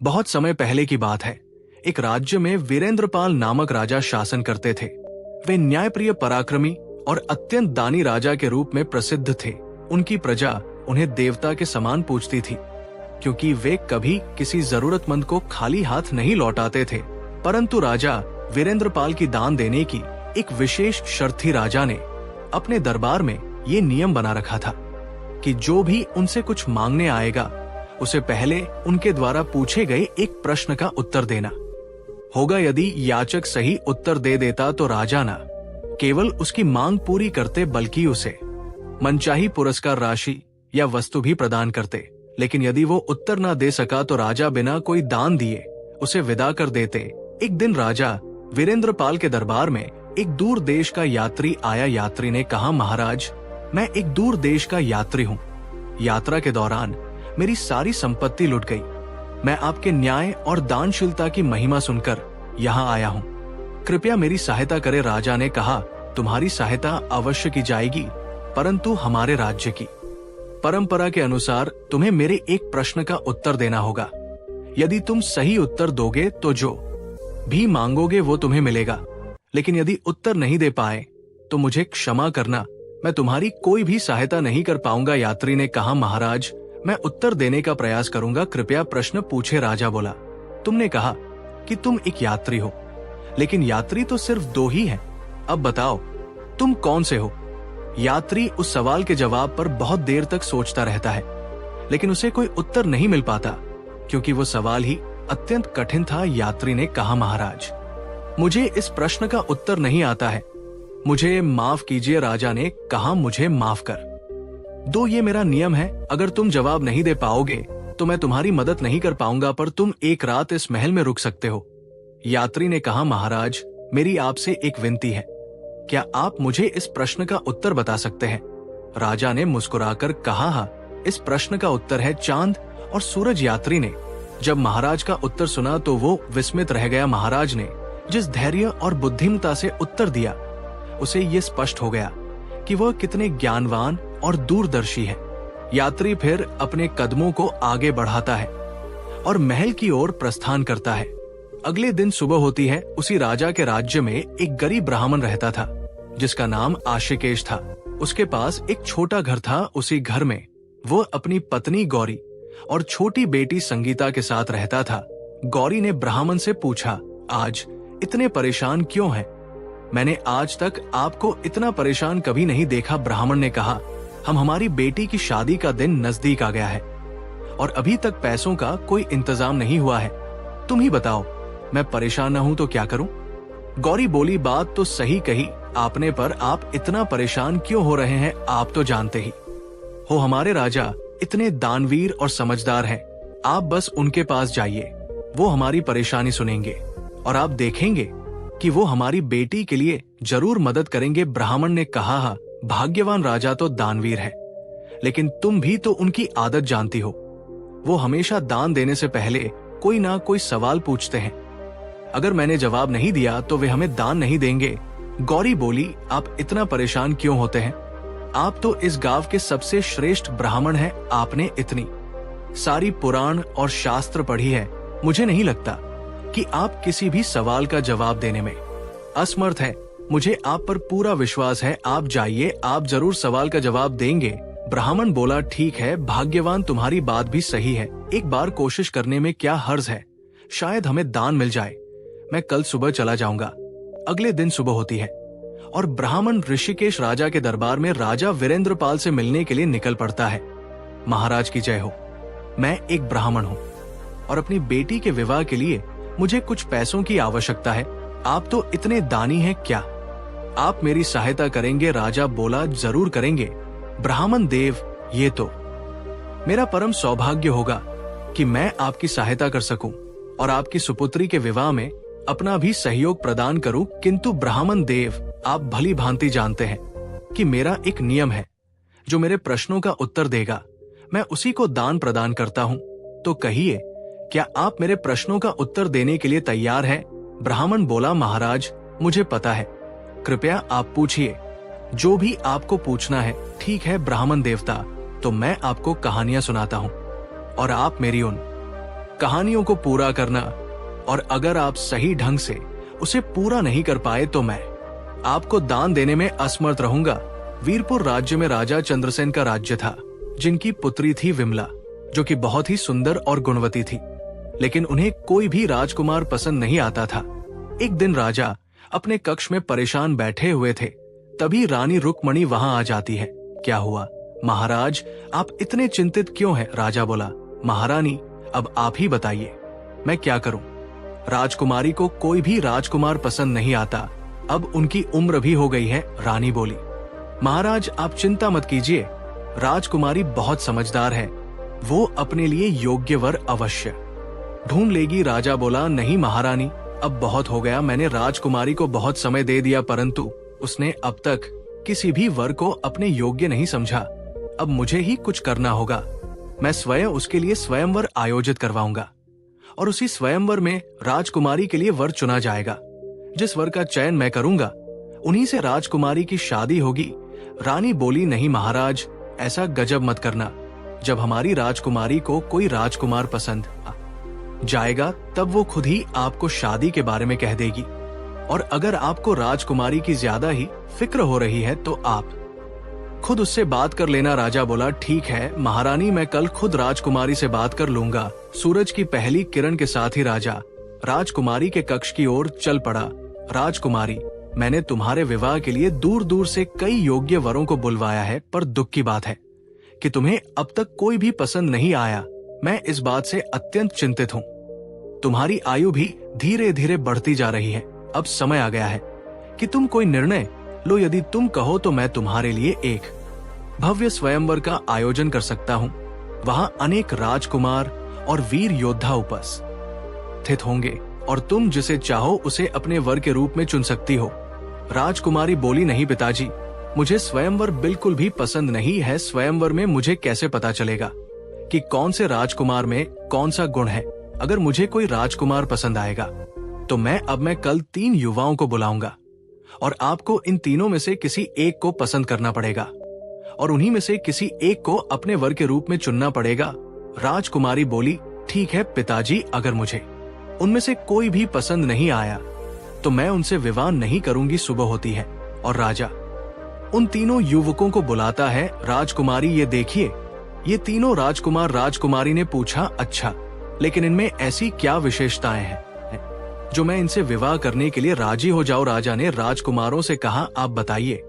बहुत समय पहले की बात है। एक राज्य में वीरेंद्रपाल नामक राजा शासन करते थे। वे न्यायप्रिय, पराक्रमी और अत्यंत दानी राजा के रूप में प्रसिद्ध थे। उनकी प्रजा उन्हें देवता के समान पूजती थी, क्योंकि वे कभी किसी जरूरतमंद को खाली हाथ नहीं लौटाते थे। परंतु राजा वीरेंद्रपाल की दान देने की एक विशेष शर्त थी। राजा ने अपने दरबार में ये नियम बना रखा था कि जो भी उनसे कुछ मांगने आएगा, उसे पहले उनके द्वारा पूछे गए एक प्रश्न का उत्तर देना होगा। यदि याचक सही उत्तर दे देता तो राजा न केवल उसकी मांग पूरी करते, बल्कि उसे मनचाही पुरस्कार राशि या वस्तु भी प्रदान करते। लेकिन यदि वो उत्तर न दे सका तो राजा बिना कोई दान दिए उसे विदा कर देते। एक दिन राजा वीरेंद्रपाल के दरबार में एक दूर देश का यात्री आया। यात्री ने कहा, महाराज, मैं एक दूर देश का यात्री हूँ। यात्रा के दौरान मेरी सारी संपत्ति लुट गई। मैं आपके न्याय और दानशीलता की महिमा सुनकर यहाँ आया हूँ। कृपया मेरी सहायता करे। राजा ने कहा, तुम्हारी सहायता अवश्य की जाएगी, परंतु हमारे राज्य की परंपरा के अनुसार तुम्हें मेरे एक प्रश्न का उत्तर देना होगा। यदि तुम सही उत्तर दोगे तो जो भी मांगोगे वो तुम्हें मिलेगा, लेकिन यदि उत्तर नहीं दे पाए तो मुझे क्षमा करना, मैं तुम्हारी कोई भी सहायता नहीं कर पाऊंगा। यात्री ने कहा, महाराज, मैं उत्तर देने का प्रयास करूंगा, कृपया प्रश्न पूछे। राजा बोला, तुमने कहा कि तुम एक यात्री हो, लेकिन यात्री तो सिर्फ दो ही हैं। अब बताओ तुम कौन से हो? यात्री उस सवाल के जवाब पर बहुत देर तक सोचता रहता है, लेकिन उसे कोई उत्तर नहीं मिल पाता, क्योंकि वो सवाल ही अत्यंत कठिन था। यात्री ने कहा, महाराज, मुझे इस प्रश्न का उत्तर नहीं आता है, मुझे माफ कीजिए। राजा ने कहा, मुझे माफ कर दो, ये मेरा नियम है। अगर तुम जवाब नहीं दे पाओगे तो मैं तुम्हारी मदद नहीं कर पाऊंगा, पर तुम एक रात इस महल में रुक सकते हो। यात्री ने कहा, महाराज, मेरी आपसे एक विनती है, क्या आप मुझे इस प्रश्न का उत्तर बता सकते हैं? राजा ने मुस्कुराकर कहा, हाँ, इस प्रश्न का उत्तर है चांद और सूरज। यात्री ने जब महाराज का उत्तर सुना तो वो विस्मित रह गया। महाराज ने जिस धैर्य और बुद्धिमता से उत्तर दिया, उसे ये स्पष्ट हो गया कि वह कितने ज्ञानवान और दूरदर्शी है। यात्री फिर अपने कदमों को आगे बढ़ाता है और महल की ओर प्रस्थान करता है। अगले दिन सुबह होती है। उसी राजा के राज्य में एक गरीब ब्राह्मण रहता था, जिसका नाम आशिकेश था। उसके पास एक छोटा घर था। उसी घर में वो अपनी पत्नी गौरी और छोटी बेटी संगीता के साथ रहता था। गौरी ने ब्राह्मण से पूछा, आज इतने परेशान क्यों हैं? मैंने आज तक आपको इतना परेशान कभी नहीं देखा। ब्राह्मण ने कहा, हम हमारी बेटी की शादी का दिन नजदीक आ गया है और अभी तक पैसों का कोई इंतजाम नहीं हुआ है। तुम ही बताओ, मैं परेशान न हूं तो क्या करूं? गौरी बोली, बात तो सही कही आपने, पर आप इतना परेशान क्यों हो रहे हैं? आप तो जानते ही हो हमारे राजा इतने दानवीर और समझदार हैं। आप बस उनके पास जाइए, वो हमारी परेशानी सुनेंगे और आप देखेंगे कि वो हमारी बेटी के लिए जरूर मदद करेंगे। ब्राह्मण ने कहा, हाँ, भाग्यवान राजा तो दानवीर है, लेकिन तुम भी तो उनकी आदत जानती हो। वो हमेशा दान देने से पहले कोई ना कोई सवाल पूछते हैं। अगर मैंने जवाब नहीं दिया तो वे हमें दान नहीं देंगे। गौरी बोली, आप इतना परेशान क्यों होते हैं? आप तो इस गांव के सबसे श्रेष्ठ ब्राह्मण हैं। आपने इतनी सारी पुराण और शास्त्र पढ़ी है। मुझे नहीं लगता कि आप किसी भी सवाल का जवाब देने में असमर्थ हैं। मुझे आप पर पूरा विश्वास है। आप जाइए, आप जरूर सवाल का जवाब देंगे। ब्राह्मण बोला, ठीक है भाग्यवान, तुम्हारी बात भी सही है। एक बार कोशिश करने में क्या हर्ज है? शायद हमें दान मिल जाए। मैं कल सुबह चला जाऊंगा। अगले दिन सुबह होती है और ब्राह्मण ऋषिकेश राजा के दरबार में राजा वीरेंद्रपाल से मिलने के लिए निकल पड़ता है। महाराज की जय हो, मैं एक ब्राह्मण हूँ और अपनी बेटी के विवाह के लिए मुझे कुछ पैसों की आवश्यकता है। आप तो इतने दानी हैं, क्या आप मेरी सहायता करेंगे? राजा बोला, जरूर करेंगे ब्राह्मण देव, ये तो मेरा परम सौभाग्य होगा कि मैं आपकी सहायता कर सकूं और आपकी सुपुत्री के विवाह में अपना भी सहयोग प्रदान करूं। किंतु ब्राह्मण देव, आप भली भांति जानते हैं कि मेरा एक नियम है, जो मेरे प्रश्नों का उत्तर देगा मैं उसी को दान प्रदान करता हूं। तो कहिए, क्या आप मेरे प्रश्नों का उत्तर देने के लिए तैयार हैं? ब्राह्मण बोला, महाराज, मुझे पता है, कृपया आप पूछिए जो भी आपको पूछना है। ठीक है ब्राह्मण देवता, तो मैं आपको कहानियां सुनाता हूँ और आप मेरी उन कहानियों को पूरा करना, और अगर आप सही ढंग से उसे पूरा नहीं कर पाए तो मैं आपको दान देने में असमर्थ रहूंगा। वीरपुर राज्य में राजा चंद्रसेन का राज्य था, जिनकी पुत्री थी विमला, जो कि बहुत ही सुंदर और गुणवती थी, लेकिन उन्हें कोई भी राजकुमार पसंद नहीं आता था। एक दिन राजा अपने कक्ष में परेशान बैठे हुए थे, तभी रानी रुक्मणी वहां आ जाती है। क्या हुआ महाराज, आप इतने चिंतित क्यों हैं? राजा बोला, महारानी अब आप ही बताइए, मैं क्या करूं? राजकुमारी को कोई भी राजकुमार पसंद नहीं आता, अब उनकी उम्र भी हो गई है। रानी बोली, महाराज आप चिंता मत कीजिए, राजकुमारी बहुत समझदार है, वो अपने लिए योग्य वर अवश्य ढूंढ लेगी। राजा बोला, नहीं महारानी, अब बहुत हो गया, मैंने राजकुमारी को बहुत समय दे दिया, परंतु उसने अब तक किसी भी वर को अपने योग्य नहीं समझा। अब मुझे ही कुछ करना होगा। मैं स्वयं उसके लिए स्वयंवर आयोजित करवाऊंगा, और उसी स्वयंवर में राजकुमारी के लिए वर चुना जाएगा। जिस वर का चयन मैं करूंगा, उन्हीं से राजकुमारी की शादी होगी। रानी बोली, नहीं महाराज, ऐसा गजब मत करना। जब हमारी राजकुमारी को कोई राजकुमार पसंद जाएगा, तब वो खुद ही आपको शादी के बारे में कह देगी, और अगर आपको राजकुमारी की ज्यादा ही फिक्र हो रही है तो आप खुद उससे बात कर लेना। राजा बोला, ठीक है महारानी, मैं कल खुद राजकुमारी से बात कर लूंगा। सूरज की पहली किरण के साथ ही राजा राजकुमारी के कक्ष की ओर चल पड़ा। राजकुमारी, मैंने तुम्हारे विवाह के लिए दूर दूर से कई योग्य वरों को बुलवाया है, पर दुख की बात है कि तुम्हें अब तक कोई भी पसंद नहीं आया। मैं इस बात से अत्यंत चिंतित हूँ। तुम्हारी आयु भी धीरे धीरे बढ़ती जा रही है। अब समय आ गया है कि तुम कोई निर्णय लो। यदि तुम कहो तो मैं तुम्हारे लिए एक भव्य स्वयंवर का आयोजन कर सकता हूँ। वहां अनेक राजकुमार और वीर योद्धा उपस्थित होंगे, और तुम जिसे चाहो उसे अपने वर के रूप में चुन सकती हो। राजकुमारी बोली, नहीं पिताजी, मुझे स्वयंवर बिल्कुल भी पसंद नहीं है। स्वयंवर में मुझे कैसे पता चलेगा कि कौन से राजकुमार में कौन सा गुण है? अगर मुझे कोई राजकुमार पसंद आएगा तो मैं कल 3 युवाओं को बुलाऊंगा, और आपको इन तीनों में से किसी एक को पसंद करना पड़ेगा, और उन्हीं में से किसी एक को अपने वर के रूप में चुनना पड़ेगा। राजकुमारी बोली, ठीक है पिताजी, अगर मुझे उनमें से कोई भी पसंद नहीं आया तो मैं उनसे विवाह नहीं करूंगी। सुबह होती है और राजा उन तीनों युवकों को बुलाता है। राजकुमारी, ये देखिए, ये तीनों राजकुमार। राजकुमारी ने पूछा, अच्छा, लेकिन इनमें ऐसी क्या विशेषताएं हैं जो मैं इनसे विवाह करने के लिए राजी हो जाऊं? राजा ने राजकुमारों से कहा, आप बताइए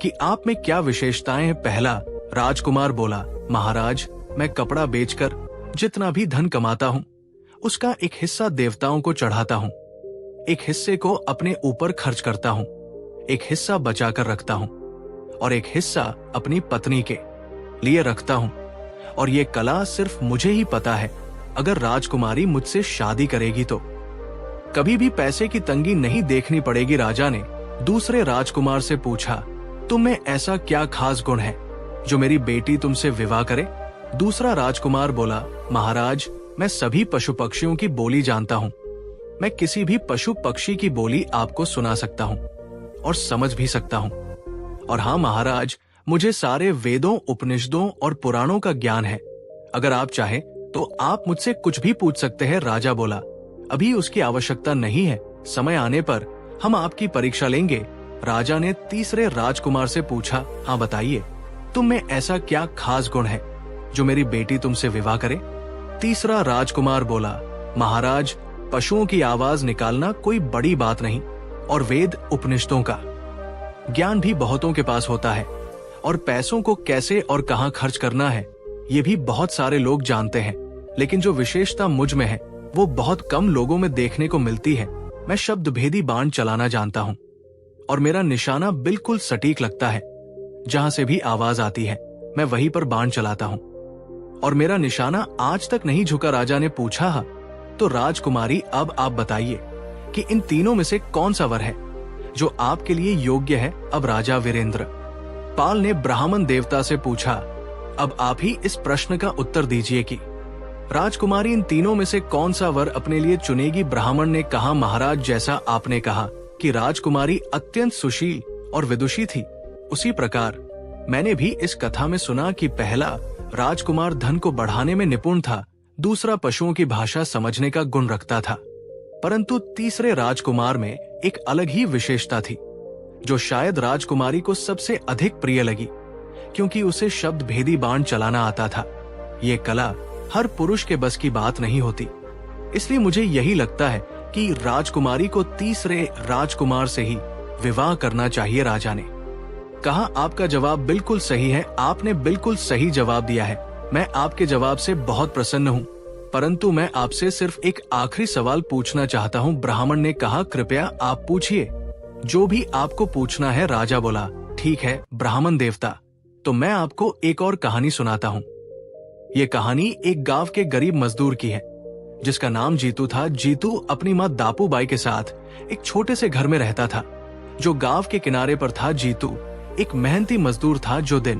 कि आप में क्या विशेषताएं हैं? पहला राजकुमार बोला, महाराज, मैं कपड़ा बेचकर जितना भी धन कमाता हूँ, उसका एक हिस्सा देवताओं को चढ़ाता हूँ, एक हिस्से को अपने ऊपर खर्च करता हूँ, एक हिस्सा बचाकर रखता हूँ, और एक हिस्सा अपनी पत्नी के लिए रखता हूँ। और ये कला सिर्फ मुझे ही पता है। अगर राजकुमारी मुझसे शादी करेगी तो कभी भी पैसे की तंगी नहीं देखनी पड़ेगी। राजा ने दूसरे राजकुमार से पूछा, तुम में ऐसा क्या खास गुण है जो मेरी बेटी तुमसे विवाह करे? दूसरा राजकुमार बोला, महाराज, मैं सभी पशु पक्षियों की बोली जानता हूँ। मैं किसी भी पशु पक्षी की बोली आपको सुना सकता हूँ और समझ भी सकता हूँ। और हाँ महाराज, मुझे सारे वेदों, उपनिषदों और पुराणों का ज्ञान है। अगर आप चाहें तो आप मुझसे कुछ भी पूछ सकते हैं। राजा बोला, अभी उसकी आवश्यकता नहीं है, समय आने पर हम आपकी परीक्षा लेंगे। राजा ने तीसरे राजकुमार से पूछा, हाँ बताइए, तुम में ऐसा क्या खास गुण है जो मेरी बेटी तुमसे विवाह करे? तीसरा राजकुमार बोला, महाराज, पशुओं की आवाज निकालना कोई बड़ी बात नहीं, और वेद उपनिषदों का ज्ञान भी बहुतों के पास होता है, और पैसों को कैसे और कहां खर्च करना है ये भी बहुत सारे लोग जानते हैं। लेकिन जो विशेषता मुझ में है वो बहुत कम लोगों में देखने को मिलती है। मैं शब्द भेदी बाण चलाना जानता हूँ, और मेरा निशाना बिल्कुल सटीक लगता है। जहां से भी आवाज आती है मैं वहीं पर बाण चलाता हूँ, और मेरा निशाना आज तक नहीं झुका। राजा ने पूछा, तो राजकुमारी, अब आप बताइए कि इन तीनों में से कौन सा वर है जो आपके लिए योग्य है? अब राजा वीरेंद्र पाल ने ब्राह्मण देवता से पूछा, अब आप ही इस प्रश्न का उत्तर दीजिए कि राजकुमारी इन तीनों में से कौन सा वर अपने लिए चुनेगी? ब्राह्मण ने कहा, महाराज, जैसा आपने कहा कि राजकुमारी अत्यंत सुशील और विदुषी थी, उसी प्रकार मैंने भी इस कथा में सुना कि पहला राजकुमार धन को बढ़ाने में निपुण था, दूसरा पशुओं की भाषा समझने का गुण रखता था। परंतु तीसरे राजकुमार में एक अलग ही विशेषता थी, जो शायद राजकुमारी को सबसे अधिक प्रिय लगी, क्योंकि उसे शब्द भेदी बाण चलाना आता था। ये कला हर पुरुष के बस की बात नहीं होती। इसलिए मुझे यही लगता है कि राजकुमारी को तीसरे राजकुमार से ही विवाह करना चाहिए। राजा ने कहा, आपका जवाब बिल्कुल सही है, आपने बिल्कुल सही जवाब दिया है। मैं आपके जवाब से बहुत प्रसन्न हूँ, परंतु मैं आपसे सिर्फ एक आखिरी सवाल पूछना चाहता हूँ। ब्राह्मण ने कहा, कृपया आप पूछिए। जो भी आपको पूछना है, राजा बोला। ठीक है ब्राह्मण देवता, तो मैं आपको एक और कहानी सुनाता हूँ। ये कहानी एक गांव के गरीब मजदूर की है, जिसका नाम जीतू था। जीतू अपनी माँ दापूबाई के साथ एक छोटे से घर में रहता था, जो गांव के किनारे पर था। जीतू एक मेहनती मजदूर था, जो दिन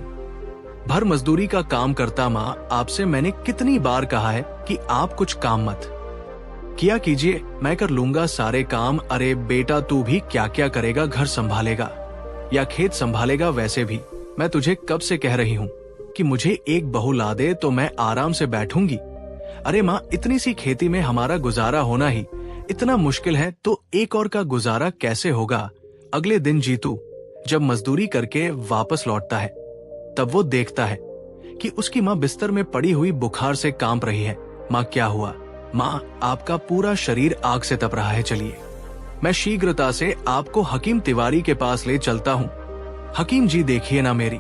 भर मजदूरी का काम करता। माँ, आपसे मैंने कितनी बार कहा है कि आप कुछ काम मत किया कीजिए, मैं कर लूंगा सारे काम। अरे बेटा, तू भी क्या क्या करेगा, घर संभालेगा या खेत संभालेगा? वैसे भी मैं तुझे कब से कह रही हूँ कि मुझे एक बहू ला दे तो मैं आराम से बैठूंगी। अरे माँ, इतनी सी खेती में हमारा गुजारा होना ही इतना मुश्किल है, तो एक और का गुजारा कैसे होगा? अगले दिन जीतू जब मजदूरी करके वापस लौटता है, तब वो देखता है कि उसकी माँ बिस्तर में पड़ी हुई बुखार से कांप रही है। माँ, क्या हुआ? माँ, आपका पूरा शरीर आग से तप रहा है, चलिए मैं शीघ्रता से आपको हकीम तिवारी के पास ले चलता हूँ। हकीम जी, देखिए ना, मेरी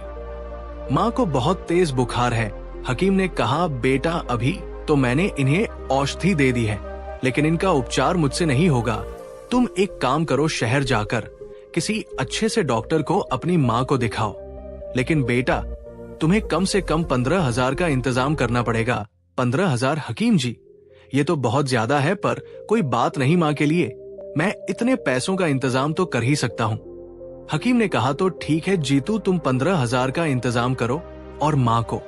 माँ को बहुत तेज बुखार है। हकीम ने कहा, बेटा अभी तो मैंने इन्हें औषधि दे दी है, लेकिन इनका उपचार मुझसे नहीं होगा। तुम एक काम करो, शहर जाकर किसी अच्छे से डॉक्टर को अपनी माँ को दिखाओ। लेकिन बेटा, तुम्हें कम से कम 15,000 का इंतजाम करना पड़ेगा। 15,000? हकीम जी, ये तो बहुत ज्यादा है, पर कोई बात नहीं, माँ के लिए मैं इतने पैसों का इंतजाम तो कर ही सकता हूँ। हकीम ने कहा, तो ठीक है जीतू, तुम 15,000 का इंतजाम करो और माँ को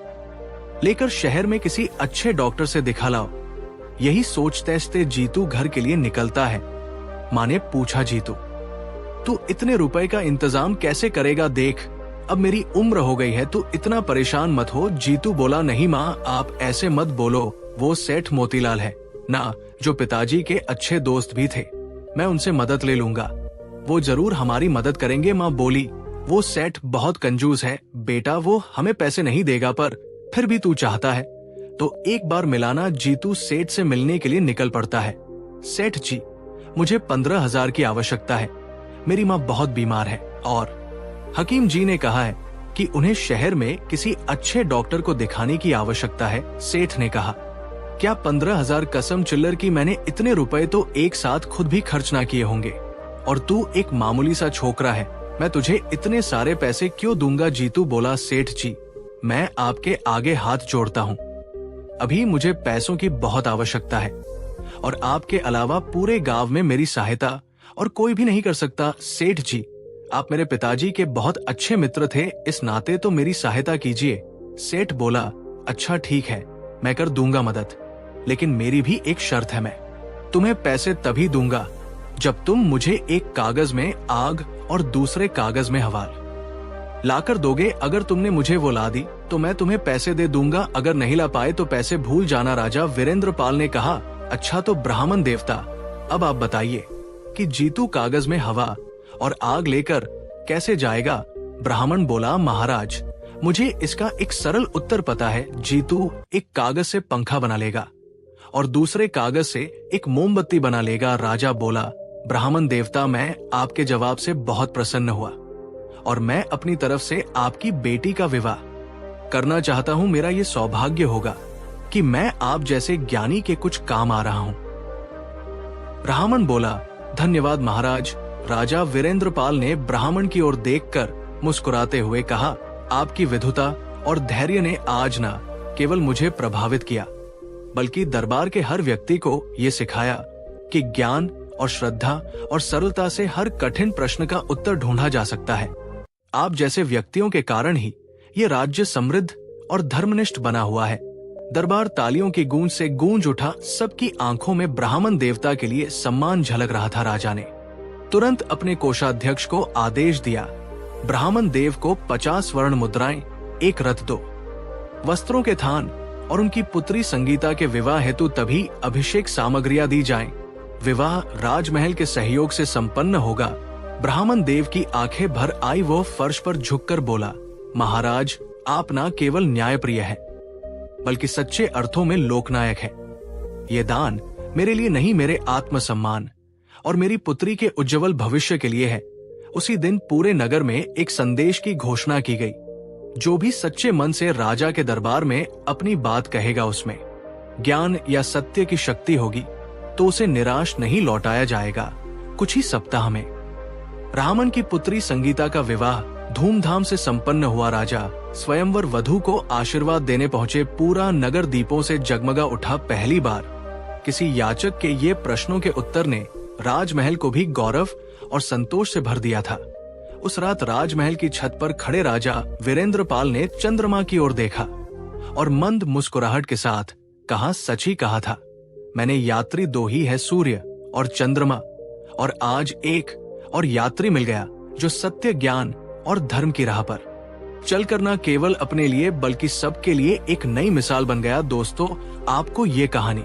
लेकर शहर में किसी अच्छे डॉक्टर से दिखा लाओ। यही सोचते जीतू घर के लिए निकलता है। माँ ने पूछा, जीतू तू इतने रुपए का इंतजाम कैसे करेगा? देख, अब मेरी उम्र हो गई है, तू इतना परेशान मत हो। जीतू बोला, नहीं माँ, आप ऐसे मत बोलो, वो सेठ मोतीलाल है ना, जो पिताजी के अच्छे दोस्त भी थे, मैं उनसे मदद ले लूंगा, वो जरूर हमारी मदद करेंगे। माँ बोली, वो सेठ बहुत कंजूस है बेटा, वो हमें पैसे नहीं देगा, पर फिर भी तू चाहता है तो एक बार मिलाना। जीतू सेठ से मिलने के लिए निकल पड़ता है। सेठ जी, मुझे 15,000 की आवश्यकता है, मेरी माँ बहुत बीमार है। और हकीम जी ने कहा है कि उन्हें शहर में किसी अच्छे डॉक्टर को दिखाने की आवश्यकता है। सेठ ने कहा, क्या 15,000? कसम चिल्लर की, मैंने इतने रुपए तो एक साथ खुद भी खर्च ना किए होंगे, और तू एक मामूली सा छोकरा है, मैं तुझे इतने सारे पैसे क्यों दूंगा? जीतू बोला, सेठ जी, मैं आपके आगे हाथ जोड़ता हूँ, अभी मुझे पैसों की बहुत आवश्यकता है, और आपके अलावा पूरे गांव में मेरी सहायता और कोई भी नहीं कर सकता। सेठ जी, आप मेरे पिताजी के बहुत अच्छे मित्र थे, इस नाते तो मेरी सहायता कीजिए। सेठ बोला, अच्छा ठीक है, मैं कर दूंगा मदद, लेकिन मेरी भी एक शर्त है, मैं तुम्हें पैसे तभी दूंगा जब तुम मुझे एक कागज में आग और दूसरे कागज में हवाल लाकर दोगे। अगर तुमने मुझे वो ला दी तो मैं तुम्हें पैसे दे दूंगा, अगर नहीं ला पाए तो पैसे भूल जाना। राजा वीरेंद्रपाल ने कहा, अच्छा तो ब्राह्मण देवता, अब आप बताइए कि जीतू कागज में हवा और आग लेकर कैसे जाएगा? ब्राह्मण बोला, महाराज, मुझे इसका एक सरल उत्तर पता है। जीतू एक कागज से पंखा बना लेगा और दूसरे कागज से एक मोमबत्ती बना लेगा। राजा बोला, ब्राह्मण देवता, मैं आपके जवाब से बहुत प्रसन्न हुआ और मैं अपनी तरफ से आपकी बेटी का विवाह करना चाहता हूँ। मेरा ये सौभाग्य होगा कि मैं आप जैसे ज्ञानी के कुछ काम आ रहा हूँ। ब्राह्मण बोला, धन्यवाद महाराज। राजा वीरेंद्रपाल ने ब्राह्मण की ओर देखकर मुस्कुराते हुए कहा, आपकी विधुता और धैर्य ने आज न केवल मुझे प्रभावित किया, बल्कि दरबार के हर व्यक्ति को ये सिखाया कि ज्ञान और श्रद्धा और सरलता से हर कठिन प्रश्न का उत्तर ढूंढा जा सकता है। आप जैसे व्यक्तियों के कारण ही ये राज्य समृद्ध और धर्मनिष्ठ बना हुआ है। दरबार तालियों की गूंज से गूंज उठा, सबकी आंखों में ब्राह्मण देवता के लिए सम्मान झलक रहा था। राजा ने तुरंत अपने कोषाध्यक्ष को आदेश दिया, ब्राह्मण देव को 50 स्वर्ण मुद्राएं, एक रथ दो, वस्त्रों के थान और उनकी पुत्री संगीता के विवाह हेतु तभी अभिषेक सामग्रियां दी जाएं। विवाह राजमहल के सहयोग से संपन्न होगा। ब्राह्मण देव की आंखें भर आई, वो फर्श पर झुककर बोला, महाराज, आप न केवल न्यायप्रिय हैं, बल्कि सच्चे अर्थों में लोकनायक हैं। ये दान मेरे लिए नहीं, मेरे आत्मसम्मान और मेरी पुत्री के उज्जवल भविष्य के लिए है। उसी दिन पूरे नगर में एक संदेश की घोषणा की गई। जो भी सच्चे मन से राजा के दरबार में अपनी बात कहेगा, उसमें ज्ञान या सत्य की शक्ति होगी, तो उसे निराश नहीं लौटाया जाएगा। कुछ ही सप्ताह में रामन की पुत्री संगीता का विवाह धूमधाम से संपन्न हुआ। राजा स्वयंवर वधू को आशीर्वाद देने पहुंचे। पूरा नगर दीपों से जगमगा उठा। पहली बार किसी याचक के ये प्रश्नों के उत्तर ने राजमहल को भी गौरव और संतोष से भर दिया था। उस रात राजमहल की छत पर खड़े राजा वीरेंद्रपाल ने चंद्रमा की ओर देखा और मंद मुस्कुराहट के साथ कहा, सच ही कहा था मैंने, यात्री दो ही है, सूर्य और चंद्रमा, और आज एक और यात्री मिल गया जो सत्य, ज्ञान और धर्म की राह पर चल कर न केवल अपने लिए बल्कि सबके लिए एक नई मिसाल बन गया। दोस्तों, आपको ये कहानी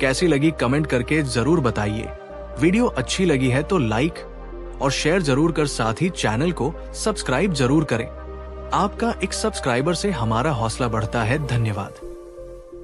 कैसी लगी कमेंट करके जरूर बताइए। वीडियो अच्छी लगी है तो लाइक और शेयर जरूर कर, साथ ही चैनल को सब्सक्राइब जरूर करें। आपका एक सब्सक्राइबर से हमारा हौसला बढ़ता है। धन्यवाद।